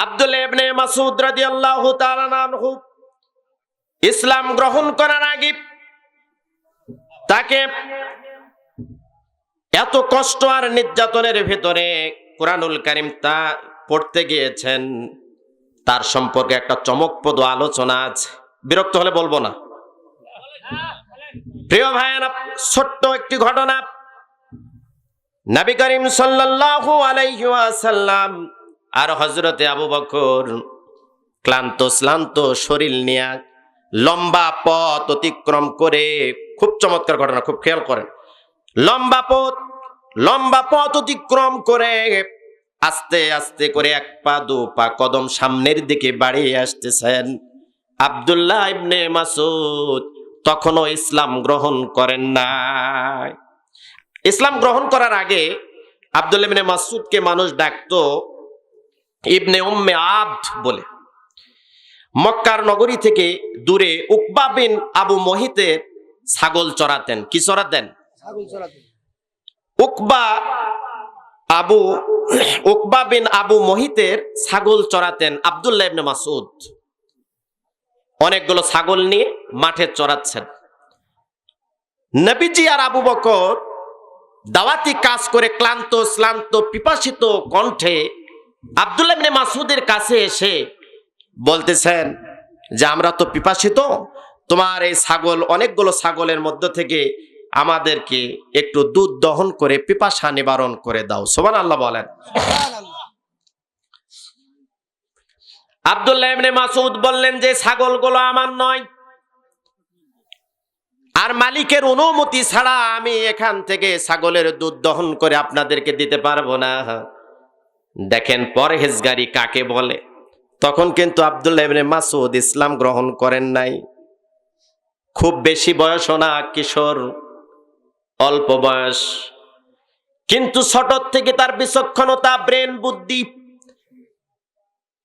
আব্দুল্লাহ ইবনে মাসউদ রাদিয়াল্লাহু তাআলা আনহু ইসলাম গ্রহণ করার আগে তাকে এত কষ্ট আর নির্যাতনের ভেতরে কুরআনুল কারীম তা পড়তে গিয়েছেন, তার সম্পর্কে একটা চমকপ্রদ আলোচনা আছে। বিরক্ত হলে বলবো না। প্রিয় ভাইয়েরা, ছোট্ট একটি ঘটনা। নবী করিম সাল্লাল্লাহু আলাইহি ওয়াসাল্লাম আর হযরতে আবু বকর ক্লান্ত শরীর নিয়ে লম্বা পথ অতিক্রম করে, খুব চমৎকার ঘটনা, খুব খেয়াল করেন। লম্বা পথ অতিক্রম করে আস্তে আস্তে করে এক পা দু পা কদম সামনের দিকে বাড়িয়ে আসতেছেন। আব্দুল্লাহ ইবনে মাসউদ তখনও ইসলাম গ্রহণ করেন নাই। ইসলাম গ্রহণ করার আগে আব্দুল্লাহ ইবনে মাসউদকে মানুষ ডাকতো ইবনে উম্মে আবদ বলে। মক্কার নগরী থেকে দূরে উকবা বিন আবু মুহিতের ছাগল চরাতেন। কি চরাতেন? উকবা বিন আবু মুহিতের ছাগল চরাতেন আব্দুল্লাহ ইবনে মাসউদ। অনেকগুলো ছাগল নিয়ে মাঠে চরাচ্ছেন। নবীজি আর আবু বকর দাওয়াতি কাজ করে ক্লান্ত পিপাসিত কণ্ঠে আব্দুল্লাহ ইবনে মাসউদের কাছে এসে বলতেছেন যে আমরা তো পিপাসিত, তোমার এই ছাগল, অনেকগুলো ছাগলের মধ্য থেকে আমাদেরকে একটু দুধ দহন করে পিপাসা নিবারণ করে দাও। সুবহানাল্লাহ বলেন। আব্দুল্লাহ ইবনে মাসউদ বললেন যে ছাগলগুলো আমার নয়, আর মালিকের অনুমতি ছাড়া আমি এখান থেকে ছাগলের দুধ দহন করে আপনাদেরকে দিতে পারবো না। দেখেন পরহেজগারি কাকে বলে। তখন কিন্তু আব্দুল্লাহ ইবনে মাসউদ ইসলাম গ্রহণ করেন নাই। খুব বেশি বয়সও না, কিশোর, অল্প বয়স, কিন্তু ছোট থেকে তার বিচক্ষণতা, ব্রেন, বুদ্ধি।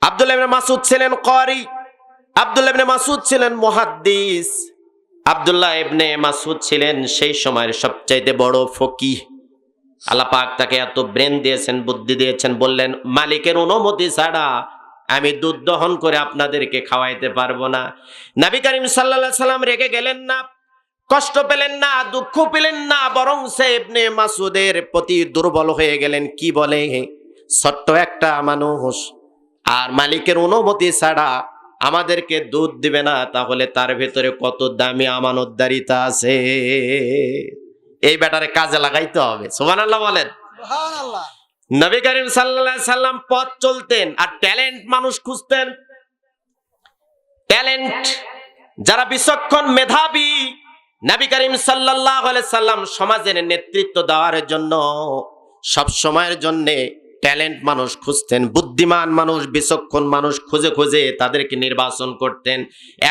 আব্দুল্লাহ ইবনে মাসউদ ছিলেন ক্বারি, আব্দুল্লাহ ইবনে মাসউদ ছিলেন মুহাদ্দিস, আব্দুল্লাহ ইবনে মাসউদ ছিলেন সেই সময়ের সবচাইতে বড় ফকিহ। আল্লাহ পাক তাকে এত ব্রেন দিয়েছেন, বুদ্ধি দিয়েছেন, বললেন মালিকের অনুমতি ছাড়া আমি দুধ দহন করে আপনাদেরকে খাওয়াইতে পারবো না। নবী করিম সাল্লাল্লাহু আলাইহি সাল্লাম রেগে গেলেন না, কষ্ট পেলেন না, দুঃখ পেলেন না, বরং সে ইবনে মাসউদের প্রতি দুর্বল হয়ে গেলেন। কি বলে, ছোট্ট একটা মানুষ আর মালিকের অনুমতি ছাড়া আমাদেরকে দুধ দিবে না, তাহলে তার ভেতরে কত দামি আমানতদারিতা আছে। এই ব্যাটারে কাজে লাগাইতে হবে। সুবহানাল্লাহ বলেন। সুবহানাল্লাহ। নবী করিম সাল্লাল্লাহু আলাইহি সাল্লাম পথ চলতেন আর ট্যালেন্ট মানুষ খুঁজতেন। ট্যালেন্ট, যারা বিচক্ষণ, মেধাবী, নবী করিম সাল্লাল্লাহু আলাইহি সাল্লাম সমাজের নেতৃত্ব দেওয়ার জন্য সব সময়ের জন্য ট্যালেন্ট মানুষ খুঁজতেন। বুদ্ধিমান মানুষ, বিচক্ষণ মানুষ খুঁজে খুঁজে তাদেরকে নির্বাচন করতেন।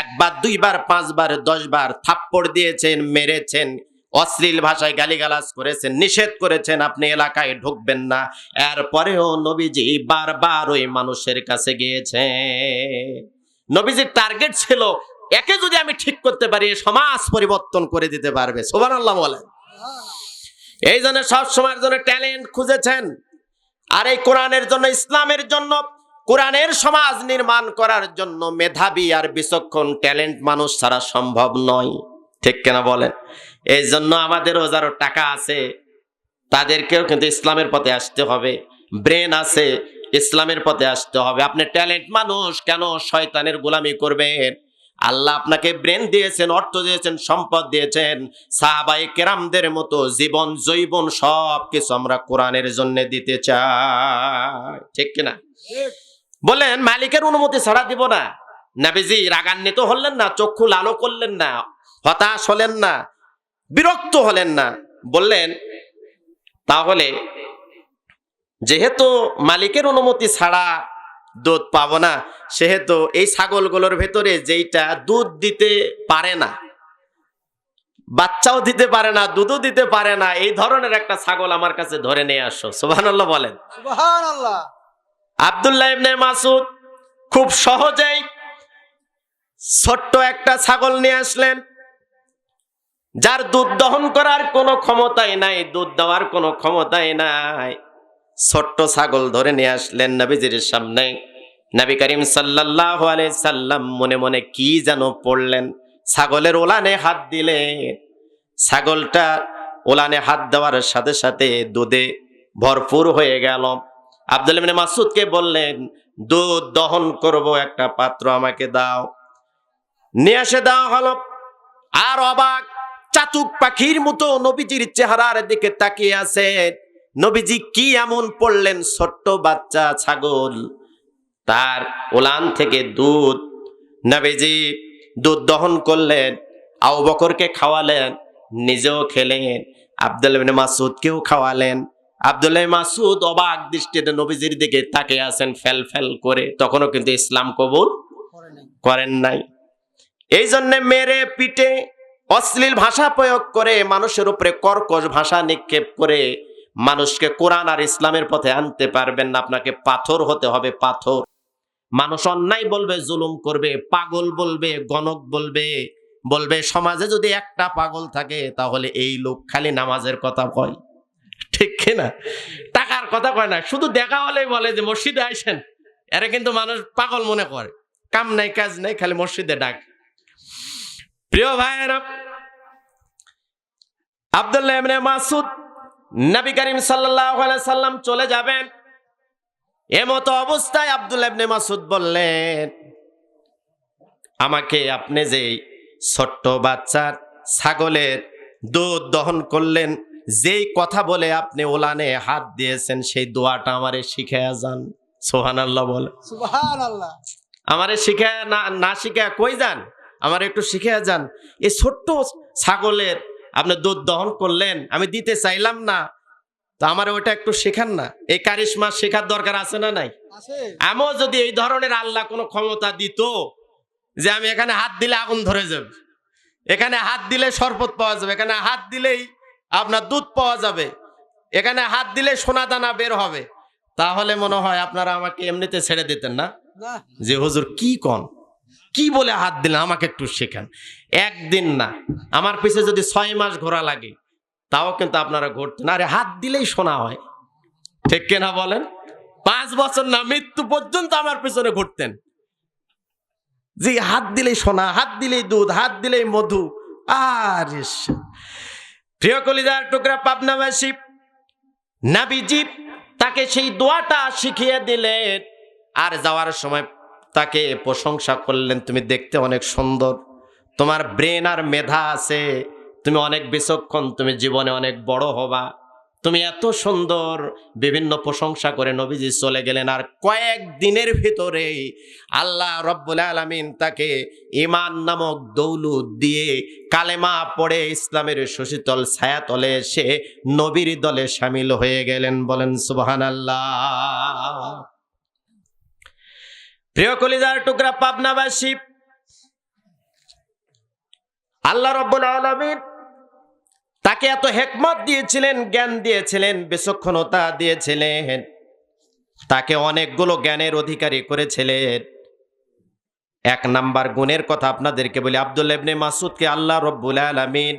একবার, দুইবার, পাঁচবার, 10 বার থাপ্পড় দিয়েছেন, মেরেছেন, অশ্লীল ভাষায় গালিগালাজ করেছেন, নিষেধ করেছেন আপনি এলাকায় ঢুকবেন না। এরপরেও নবীজি বারবার ওই মানুষের কাছে গিয়েছেন। নবীজির টার্গেট ছিল, একে যদি আমি ঠিক করতে পারি সমাজ পরিবর্তন করে দিতে পারবে। সুবহানাল্লাহ বলেন। এই জন্য সব সময়ের জন্য ট্যালেন্ট খুঁজেছেন। আর এই কোরআনের জন্য, ইসলামের জন্য, কোরআনের সমাজ নির্মাণ করার জন্য মেধাবী আর বিচক্ষণ ট্যালেন্ট মানুষ ছাড়া সম্ভব নয়। ঠিক কিনা বলেন? এই জন্য আমাদেরও যারা টাকা আছে তাদেরকেও কিন্তু ইসলামের পথে আসতে হবে। ব্রেন আছে, ইসলামের পথে আসতে হবে। আপনি ট্যালেন্ট মানুষ, কেন শয়তানের গোলামি করবেন? আল্লাহ আপনাকে ব্রেন দিয়েছেন, অর্থ দিয়েছেন, সম্পদ দিয়েছেন। সাহাবায়ে কেরামদের মতো জীবন জৈবন সব কিছু আমরা কোরআনের জন্য দিতে চাই। ঠিক কিনা বলেন? মালিকের অনুমতি ছাড়া দিব না। নবীজি রাগান্বিত হলেন না, চক্ষু লালো করলেন না, হতাশ হলেন না, বিরক্ত হলেন না। বললেন তাহলে যেহেতু মালিকের অনুমতি ছাড়া দুধ পাবো না, সেহেতু এই ছাগলগুলোর ভেতরে যেইটা দুধ দিতে পারে না, বাচ্চাও দিতে পারে না, দুধও দিতে পারে না, এই ধরনের একটা ছাগল আমার কাছে ধরে নিয়ে আসো। সুবহানাল্লাহ বলেন। সুবহানাল্লাহ। আব্দুল্লাহ ইবনে মাসউদ খুব সহজেই ছোট্ট একটা ছাগল নিয়ে আসলেন, যার দুধ দহন করার কোনো ক্ষমতাই নাই, দুধ দেওয়ার কোনো ক্ষমতাই নাই। ছোট্ট ছাগল ধরে নিয়ে আসলেন নবীজির সামনে। নবী করিম সাল্লাল্লাহু আলাইহি সাল্লাম মনে মনে কি যেন পড়লেন, ছাগলের ওলানে হাত দিলেন। ছাগলটা ওলানে হাত দেওয়ার সাথে সাথে দুধে ভরপুর হয়ে গেল। আব্দুল্লাহ ইবনে মাসউদকে বললেন, দুধ দহন করব, একটা পাত্র আমাকে দাও। নিয়ে এসে দেওয়া হলো। আর অবাক, চাতক পাখির মতো নবীজির চেহারার দিকে তাকিয়ে আছে। নবীজি কি এমন পড়লেন, ছোট্ট বাচ্চা ছাগল, তার ওলান থেকে দুধ, নবীজি দুধ দহন করলেন, আবু বকরকে খাওয়ালেন, নিজেও খেলেন, আব্দুল্লাহ ইবনে মাসউদকেও খাওয়ালেন। আব্দুল্লাহ মাসউদ অবাক দৃষ্টিতে নবীজির দিকে তাকিয়ে আছেন ফেল ফেল করে, তখনও কিন্তু ইসলাম কবুল করেন নাই। এই জন্য মেরে পিটে অশ্লীল ভাষা প্রয়োগ করে, মানুষের উপরে কর্কশ ভাষা নিক্ষেপ করে মানুষকে কোরআন আর ইসলামের পথে আনতে পারবেন না। আপনাকে পাথর হতে হবে, পাথর। মানুষ অন্যায় বলবে, জুলুম করবে, পাগল বলবে, গণক বলবে, বলবে সমাজে যদি একটা পাগল থাকে তাহলে এই লোক খালি নামাজের কথা কয়, ঠিক কিনা? টাকার কথা কয় না, শুধু দেখা হলেই বলে যে মসজিদে আইসেন। এরা কিন্তু মানুষ পাগল মনে করে, কাম নাই কাজ নাই, খালি মসজিদে ডাক। প্রিয় ভাইয়েরা, আব্দুল্লাহ ইবনে মাসউদ নবী করিম সাল্লাল্লাহু আলাইহি সাল্লাম চলে যাবেন, এমতো অবস্থায় আব্দুল্লাহ ইবনে মাসউদ বললেন, আমাকে আপনি যে ছোট্ট বাচ্চার ছাগলের দুধ দহন করলেন, যেই কথা বলে আপনি ওলানে হাত দিয়েছেন, সেই দোয়াটা আমারে শিখায়া যান। সুবহানাল্লাহ বলে। সুবহানাল্লাহ। আমারে শিখায় না শিখায় কই যান, আমার একটু শিখায়া যান। এই ছোট্ট ছাগলের আপনি দুধ দহন করলেন, আমি দিতে চাইলাম না, তো আমার ওটা একটু শেখান না। এই কারিশমা শেখার দরকার আছে না নাই? আছে। আমিও যদি এই ধরনের আল্লাহ কোনো ক্ষমতা দিত যে আমি এখানে হাত দিলে আগুন ধরে যাবে, এখানে হাত দিলে শরবত পাওয়া যাবে, এখানে হাত দিলেই আপনার দুধ পাওয়া যাবে, এখানে হাত দিলে সোনা দানা বের হবে, তাহলে মনে হয় আপনারা আমাকে এমনিতে ছেড়ে দিতেন না, না। যে হুজুর কি কন, কি বলে হাত দিলেন, আমাকে একটু শেখান। একদিন না, আমার পিছে যদি 6 মাস ঘোরা লাগে তাও কিন্তু আপনারা ঘুরতেন। আরে হাত দিলেই শোনা হয়, ঠিক কিনা বলেন? 5 বছর না, মৃত্যু পর্যন্ত আমার পিছনে ঘুরতেন। জি, হাত দিলেই সোনা, হাত দিলেই দুধ, হাত দিলেই মধু। আর প্রিয় কলিজার টুকরা পাবনাবাসী, নবীজি তাকে সেই দোয়াটা শিখিয়ে দিলেন। আর যাওয়ার সময় তাকে প্রশংসা করলেন, তুমি দেখতে অনেক সুন্দর, তোমার ব্রেন আর মেধা আছে, তুমি অনেক বিচক্ষণ, তুমি জীবনে অনেক বড় হবা, তুমি এত সুন্দর। বিভিন্ন প্রশংসা করে নবীজি চলে গেলেন। আর কয়েকদিনের ভিতরে আল্লাহ রব্বুল আলামিন তাকে ঈমান নামক দৌলত দিয়ে কালেমা পড়ে ইসলামের সুশীতল ছায়াতলে এসে নবীর দলে শামিল হয়ে গেলেন। বলেন সুবহানাল্লাহ। প্রিয় কলিজার টুকরা পাবনাবাসী, আল্লাহ রব্বুল আলামিন তাকে এত হিকমত দিয়েছিলেন, জ্ঞান দিয়েছিলেন, বিচক্ষণতা দিয়েছিলেন, তাকে অনেকগুলো জ্ঞানের অধিকারী করেছিলেন। 1 নাম্বার গুণের কথা আপনাদেরকে বলি, আব্দুল্লাহ ইবনে মাসউদকে আল্লাহ রব্বুল আলামিন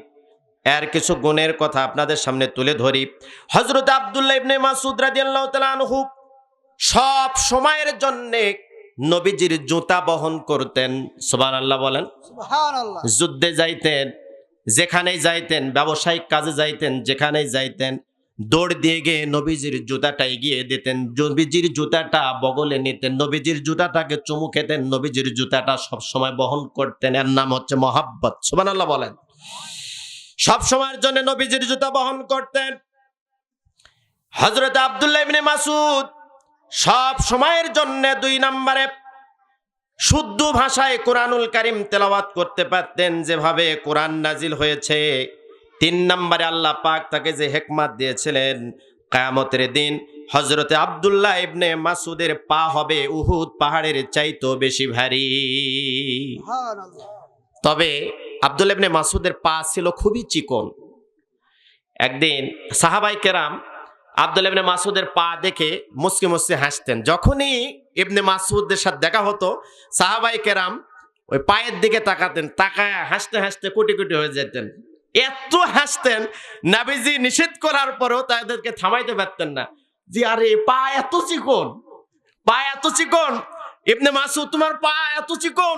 এর কিছু গুণের কথা আপনাদের সামনে তুলে ধরি। হযরত আব্দুল্লাহ ইবনে মাসউদ রাদিয়াল্লাহু তাআলা আনহু সব সময়ের জন্য নবীজির জুতা বহন করতেন। সুবহানাল্লাহ বলেন। সুবহানাল্লাহ। যুদ্ধে যাইতেন, যেখানেই যাইতেন, ব্যবসায়িক কাজে যাইতেন, যেখানেই যাইতেন, দৌড় দিয়ে গিয়ে নবীজির জুতাটা এগিয়ে দিতেন, নবীজির জুতাটা বগলে নিতেন, নবীজির জুতাটাকে চুমু খেতেন, নবীজির জুতাটা সব সময় বহন করতেন। এর নাম হচ্ছে মহাব্বত। সুবহানাল্লাহ বলেন। সব সময়ের জন্য নবীজির জুতা বহন করতেন। হযরত আব্দুল্লাহ ইবনে মাসউদ সব সময়ের জন্য 2 নম্বরে শুদ্ধ ভাষায় কোরআনুল কারীম তেলাওয়াত করতে পারতেন, যেভাবে কোরআন নাজিল হয়েছে। 3 নম্বরে আল্লাহ পাক তাকে যে হিকমত দিয়েছিলেন, কিয়ামতের দিন হযরতে আব্দুল্লাহ ইবনে মাসউদের পা হবে উহুদ পাহাড়ের চাইতেও বেশি ভারী। সুবহানাল্লাহ। তবে আব্দুল্লাহ ইবনে মাসউদের পা ছিল খুবই চিকন। একদিন সাহাবায়ে কেরাম আব্দুল্লাহ ইবনে মাসউদের পা দেখে মুচকি মুচকি হাসতেন। যখনই ইবনে মাসউদের সাথে দেখা হতো, সাহাবায়ে কেরাম ওই পায়ের দিকে তাকাতেন, তাকায় হাসতে হাসতে কোটি কোটি হয়ে যেতেন। এত হাসতেন, নবীজি নিষেধ করার পরেও তাদেরকে থামাইতে পারতেন না। জি, আরে পা এত চিকন, পা এত চিকন, ইবনে মাসুদ তোমার পা এত চিকন,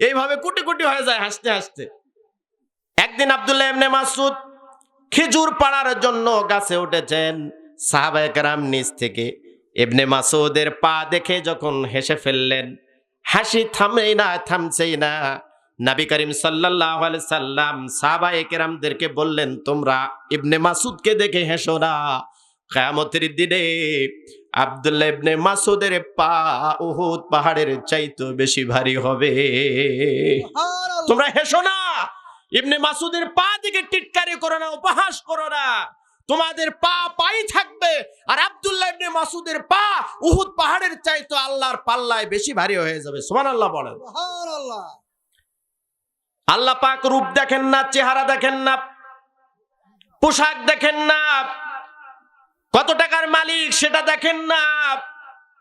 এইভাবে কোটি কোটি হয়ে যায় হাসতে হাসতে। একদিন আব্দুল্লাহ ইবনে মাসুদ খেজুর পাড়ার জন্য গাছে উঠেছেন, সাহাবায়ে কেরাম নিচ থেকে ইবনে মাসুদের পা দেখে যখন হেসে ফেললেন, হাসি থামছেই না। নবী করিম সাল্লাল্লাহু আলাইহি সাল্লাম সাহাবায়ে কেরামদেরকে বললেন, তোমরা ইবনে মাসুদকে দেখে হেসো না, কিয়ামতের দিনে আব্দুল্লাহ ইবনে মাসুদের পা উহুদ পাহাড়ের চাইতে বেশি ভারী হবে। সুবহানাল্লাহ। তোমরা হেসো না, ইবনে মাসুদের পা দিকে টিটকারি করো না, উপহাস করো না। তোমাদের পা পাই থাকবে, আর আব্দুল্লাহ ইবনে মাসুদের পা উহুদ পাহাড়ের চাইতে আল্লাহর পাল্লায় বেশি ভারী হয়ে যাবে। সুবহানাল্লাহ বলেন। সুবহানাল্লাহ। আল্লাহ পাক রূপ দেখেন না, চেহারা দেখেন না, পোশাক দেখেন না, কত টাকার মালিক সেটা দেখেন না।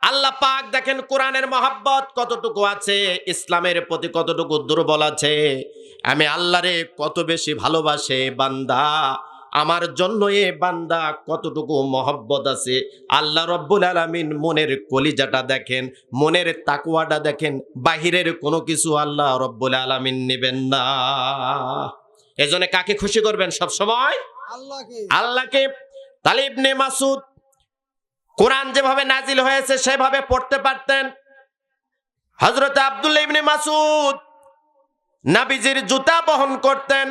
আল্লাহ পাক দেখেন কোরআনের মহব্বত কতটুকু আছে, ইসলামের প্রতি কতটুকু দুর্বল আছে, আমি আল্লাহরে কত বেশি ভালোবাসে বান্দা, আমার জন্য এ বান্দা কতটুকু মহব্বত আছে। আল্লাহ রব্বুল আলামিন মনের কলিজাটা দেখেন, মনের তাকওয়াটা দেখেন, বাহিরের কোনো কিছু আল্লাহ রব্বুল আলামিন নেবেন না। এজন্য কাকে খুশি করবেন সব সময়? আল্লাহকে। আল্লাহকে। তাহলে ইবনে মাসুদ কোরআন যেভাবে নাজিল হয়েছে সেভাবে পড়তে পারতেন। হযরত আব্দুল্লাহ ইবনে মাসুদ নবীজির জুতা বহন করতেন।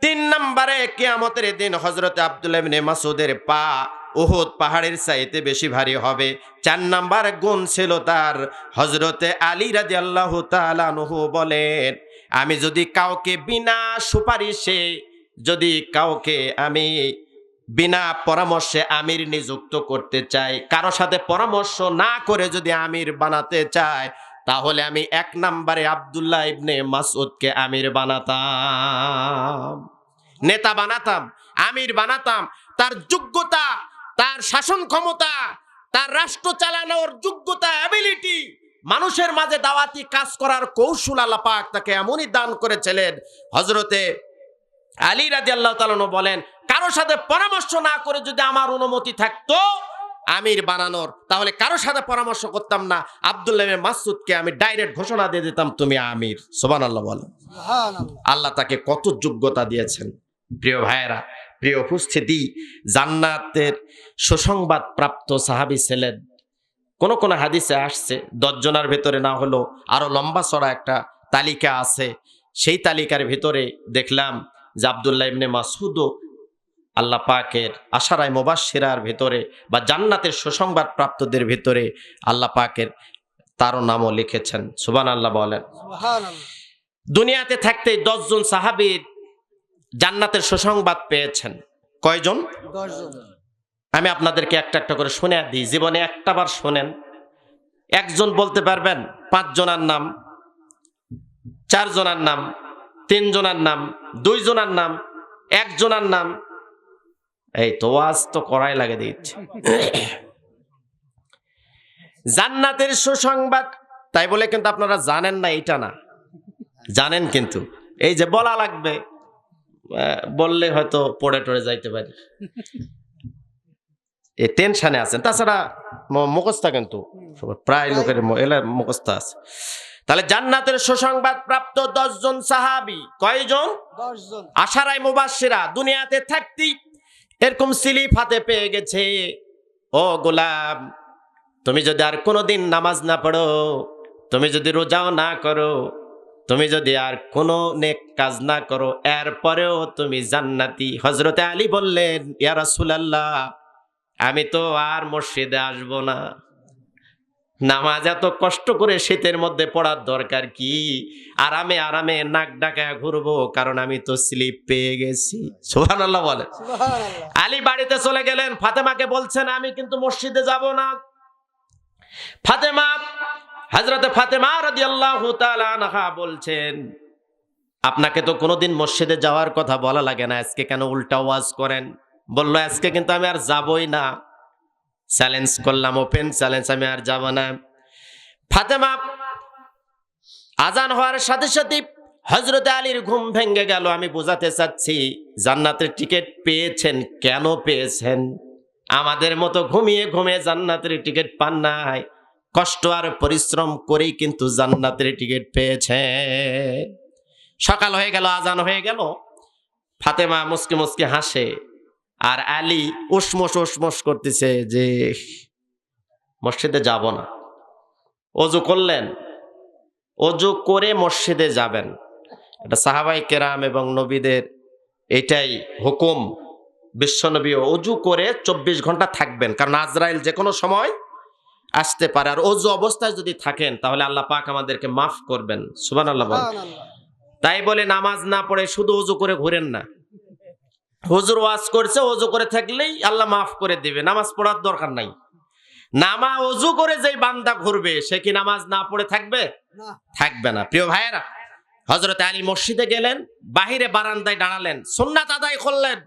3 নম্বরে কিয়ামতের দিন হযরত আব্দুল্লাহ ইবনে মাসুদের পা উহুদ পাহাড়ের চাইতে বেশি ভারী হবে। 4 নম্বর গুণ ছিল তার। হযরতে আলী রাদিয়াল্লাহু তাআলা আনহু বলেন, আমি যদি কাউকে বিনা সুপারিশে, যদি কাউকে আমি বিনা পরামর্শে আমির নিযুক্ত করতে চাই, কারো সাথে পরামর্শ না করে যদি আমির বানাতে চাই, তাহলে আমি 1 নম্বরে আব্দুল্লাহ ইবনে মাসউদকে আমির বানাতাম, নেতা বানাতাম, আমির বানাতাম। তার যোগ্যতা, তার শাসন ক্ষমতা, তার রাষ্ট্র চালানোর যোগ্যতা, অ্যাবিলিটি, মানুষের মাঝে দাওয়াতি কাজ করার কৌশল আল্লাহ পাক তাকে এমনই দান করেছিলেন। হযরতে আলী রাদিয়াল্লাহু তাআলা বলেন, কারো সাথে পরামর্শ না করে যদি আমার অনুমতি থাকতো আমির বানানোর, তাহলে কারো সাথে পরামর্শ করতাম না, আব্দুল্লাহ ইবনে মাসউদকে আমি ডাইরেক্ট ঘোষণা দিয়ে দিতাম তুমি আমির। সুবহানাল্লাহ বলেন। সুবহানাল্লাহ। আল্লাহ তাকে কত যোগ্যতা দিয়েছেন। প্রিয় ভাইয়েরা, প্রিয় উপস্থিতি, জান্নাতের সুসংবাদ প্রাপ্ত সাহাবী ছিলেন। কোন কোন হাদিসে আসছে 10 জনের ভেতরে না হলো আরো লম্বা চড়া একটা তালিকা আছে। সেই তালিকার ভিতরে দেখলাম যে আব্দুল্লাহ ইবনে মাসউদও আল্লাহ পাকের আশারায়ে মুবাশশিরার ভিতরে বা জান্নাতের সুসংবাদ প্রাপ্তদের ভিতরে আল্লাহ পাকের তারও নামও লিখেছেন। সুবহানাল্লাহ বলেন। সুবহানাল্লাহ। দুনিয়াতে থাকতেই 10 জন সাহাবী জান্নাতের সুসংবাদ পেয়েছেন। কয়জন? 10 জন। আমি আপনাদেরকে একটা একটা করে শুনে দিই, জীবনে একটাবার শোনেন। একজন বলতে পারবেন 5 জনের নাম, 4 জনের নাম, 3 জনের নাম, 2 জনের নাম, 1 জনের নাম। এই তো ওয়াজ তো করাই লাগে দিচ্ছে। জান্নাতের সুসংবাদ, তাই বলে কিন্তু আপনারা জানেন না এটা না, জানেন, কিন্তু এই যে বলা লাগবে, বললে হয়তো পড়ে টড়ে যাইতে পারে, এই টেনশনে আছেন। তাছাড়া মুখস্থ কিন্তু প্রায় লোকের মুখস্থ আছে। তাহলে জান্নাতের সুসংবাদ প্রাপ্ত 10 জন সাহাবী, কয়জন? 10 জন। আশারায়ে মুবাশশিরা দুনিয়াতে থাকতেই এরকম স্লিপ হাতে পেয়ে গেছে, ও গোলাম, তুমি যদি আর কোনোদিন নামাজ না পড়ো, তুমি যদি রোজাও না করো, তুমি যদি আর কোনো নেক কাজ না করো, এরপরেও তুমি জান্নাতি। হযরতে আলী বললেন, ইয়া রাসূলুল্লাহ, আমি তো আর মসজিদে আসবো না, নামাজ এত কষ্ট করে শীতের মধ্যে পড়ার দরকার কি, আরামে আরামে নাক ডাকায় ঘুরবো, কারণ আমি তো স্লিপ পেয়ে গেছি। সুবহানাল্লাহ বলে। সুবহানাল্লাহ। আলী বাড়িতে চলে গেলেন, ফাতেমাকে বলছেন আমি কিন্তু মসজিদে যাব না। ফাতেমা, হযরতে ফাতেমা রাদিয়াল্লাহু তাআলা আনহা বলছেন, আপনাকে তো কোনোদিন মসজিদে যাওয়ার কথা বলা লাগে না, আজকে কেন উল্টা ওয়াজ করেন? বলল, আজকে কিন্তু আমি আর যাবই না, চ্যালেঞ্জ করলাম, ওপেন চ্যালেঞ্জ, আমি আর যাব না। ফাতেমা, আজান হওয়ার সাথে সাথে হযরতে আলীর ঘুম ভেঙে গেল। আমি বোঝাতে চাচ্ছি, জান্নাতের টিকিট পেয়েছেন, কেন পেয়েছেন? আমাদের মতো ঘুমিয়ে ঘুমিয়ে জান্নাতের টিকিট পান নাই, কষ্ট আর পরিশ্রম করেই কিন্তু জান্নাতের টিকিট পেয়েছে। সকাল হয়ে গেল, আজান হয়ে গেল, ফাতেমা মুসকে মুসকে হাসে আর আলী উসমস করতেছে যে মসজিদে যাব না। অজু করলেন, অজু করে মসজিদে যাবেন, এটা সাহাবাই কেরাম এবং নবীদের এটাই হুকুম। বিশ্বনবী অজু করে 24 ঘন্টা থাকবেন, কারণ আজরাইল যে কোনো সময় আসতে পারে। আর অজু অবস্থায় যদি থাকেন তাহলে আল্লাহ পাক আমাদেরকে মাফ করবেন। সুবহানাল্লাহ বলেন। সুবহানাল্লাহ। তাই বলে নামাজ না পড়ে শুধু অজু করে ঘুরেন না। হুজুর ওয়াজ করছে, অজু করে থাকলেই আল্লাহ মাফ করে দিবে, নামাজ পড়ার দরকার নাই। অজু করে যেই বান্দা ঘুরবে সে কি নামাজ না পড়ে থাকবে? না। থাকবে না। প্রিয় ভাইয়েরা, হযরত আলী মসজিদে গেলেন, বাহিরে বারান্দায় দাঁড়ালেন, সুন্নাত আদায় করলেন।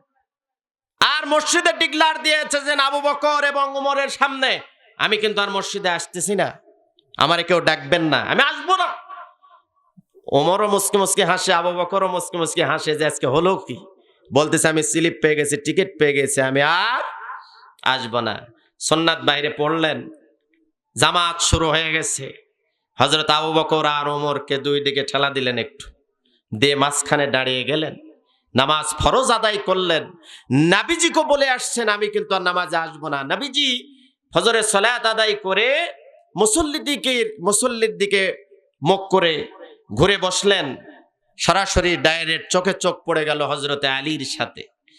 আর মসজিদে ডিক্লার দিয়েছে যে আবু বকর এবং উমরের সামনে, আমি কিন্তু আর মসজিদে আসতেছি না, আমারে কেউ ডাকবেন না, আমি আসবো না। ওমরও মুসকে মুসকে হাসে, আবু বকরও মুসকে মুসকে হাসে যে আজকে হলো কি? বলতেছে আমি স্লিপ পেয়ে গেছি, টিকিট পেয়ে গেছি, আমি আর আসবো না। সুন্নাত বাইরে পড়লেন, জামাত শুরু হয়ে গেছে। হযরত আবু বকর আর ওমরকে দুই দিকে ঠেলা দিলেন, একটু দিয়ে মাঝখানে দাঁড়িয়ে গেলেন, নামাজ ফরজ আদায় করলেন। নবীজিকে বলে আসছেন আমি কিন্তু আর নামাজে আসবো না। নবীজি ফজরের সালাত আদায় করে মুসল্লির দিকে মুখ করে ঘুরে বসলেন। সরাসরি ডাইরেক্ট চোখে চোখ পড়ে গেল হযরতে আলীর সাথে।